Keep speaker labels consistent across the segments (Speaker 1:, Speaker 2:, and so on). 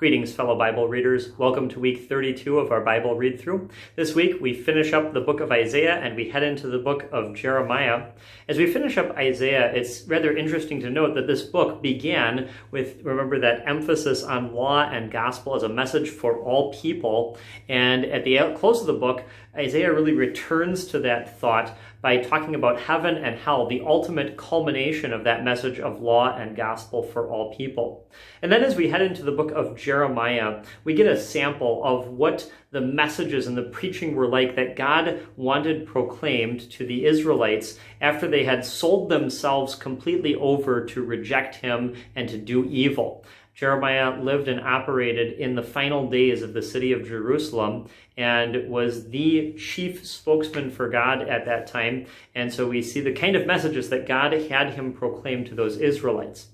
Speaker 1: Greetings, fellow Bible readers. Welcome to week 32 of our Bible read-through. This week, we finish up the book of Isaiah and we head into the book of Jeremiah. As we finish up Isaiah, it's rather interesting to note that this book began with, remember, that emphasis on law and gospel as a message for all people. And at the close of the book, Isaiah really returns to that thought by talking about heaven and hell, the ultimate culmination of that message of law and gospel for all people. And then as we head into the book of Jeremiah, we get a sample of what the messages and the preaching were like that God wanted proclaimed to the Israelites after they had sold themselves completely over to reject him and to do evil. Jeremiah lived and operated in the final days of the city of Jerusalem and was the chief spokesman for God at that time. And so we see the kind of messages that God had him proclaim to those Israelites.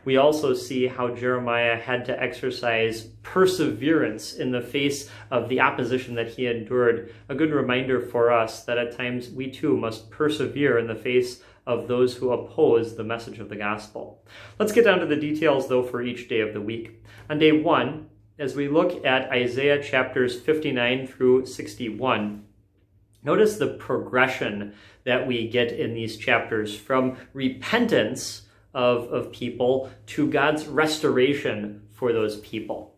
Speaker 1: We also see how Jeremiah had to exercise perseverance in the face of the opposition that he endured. A good reminder for us that at times we too must persevere in the face of those who oppose the message of the gospel. Let's get down to the details, though, for each day of the week. On day 1, as we look at Isaiah chapters 59 through 61, notice the progression that we get in these chapters from repentance of people to God's restoration for those people.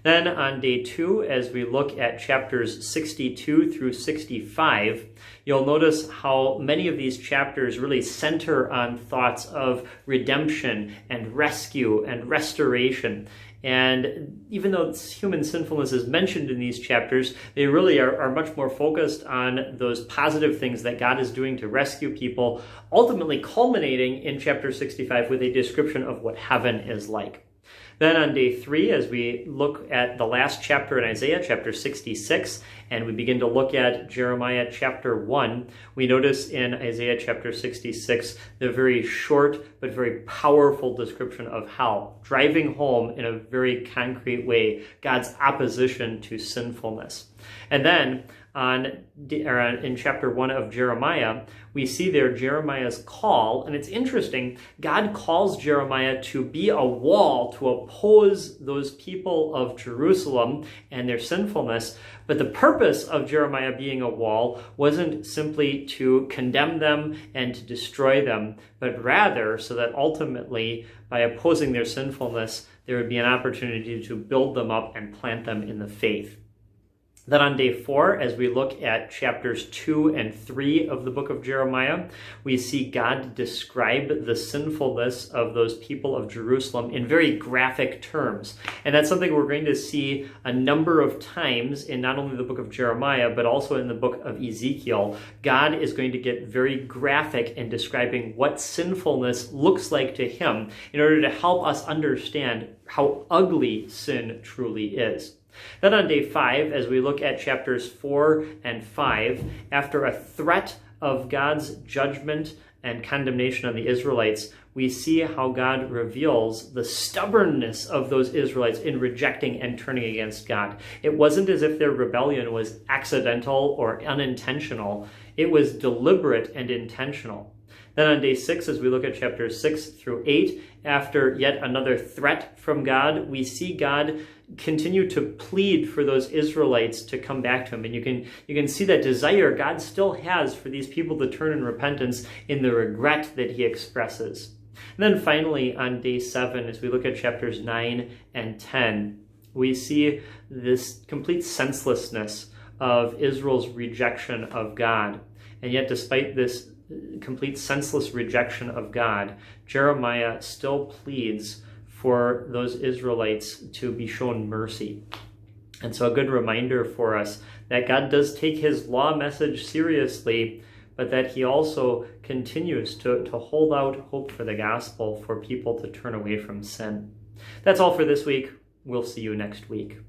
Speaker 1: Then on day 2, as we look at chapters 62 through 65, you'll notice how many of these chapters really center on thoughts of redemption and rescue and restoration. And even though human sinfulness is mentioned in these chapters, they really are much more focused on those positive things that God is doing to rescue people, ultimately culminating in chapter 65 with a description of what heaven is like. Then on day 3, as we look at the last chapter in Isaiah, chapter 66, and we begin to look at Jeremiah chapter 1, we notice in Isaiah chapter 66 the very short but very powerful description of hell, driving home in a very concrete way God's opposition to sinfulness. And then in chapter 1 of Jeremiah, we see there Jeremiah's call, and it's interesting, God calls Jeremiah to be a wall to oppose those people of Jerusalem and their sinfulness, but the purpose of Jeremiah being a wall wasn't simply to condemn them and to destroy them, but rather so that ultimately, by opposing their sinfulness, there would be an opportunity to build them up and plant them in the faith. Then on day 4, as we look at chapters 2 and 3 of the book of Jeremiah, we see God describe the sinfulness of those people of Jerusalem in very graphic terms. And that's something we're going to see a number of times in not only the book of Jeremiah, but also in the book of Ezekiel. God is going to get very graphic in describing what sinfulness looks like to him in order to help us understand how ugly sin truly is. Then on day 5, as we look at chapters 4 and 5, after a threat of God's judgment and condemnation on the Israelites, we see how God reveals the stubbornness of those Israelites in rejecting and turning against God. It wasn't as if their rebellion was accidental or unintentional. It was deliberate and intentional. Then on day 6, as we look at chapters 6 through 8, after yet another threat from God, we see God continue to plead for those Israelites to come back to him. And you can see that desire God still has for these people to turn in repentance in the regret that he expresses. And then finally, on day 7, as we look at chapters 9 and 10, we see this complete senselessness of Israel's rejection of God. And yet, despite this complete senseless rejection of God, Jeremiah still pleads for those Israelites to be shown mercy. And so a good reminder for us that God does take his law message seriously, but that he also continues to hold out hope for the gospel for people to turn away from sin. That's all for this week. We'll see you next week.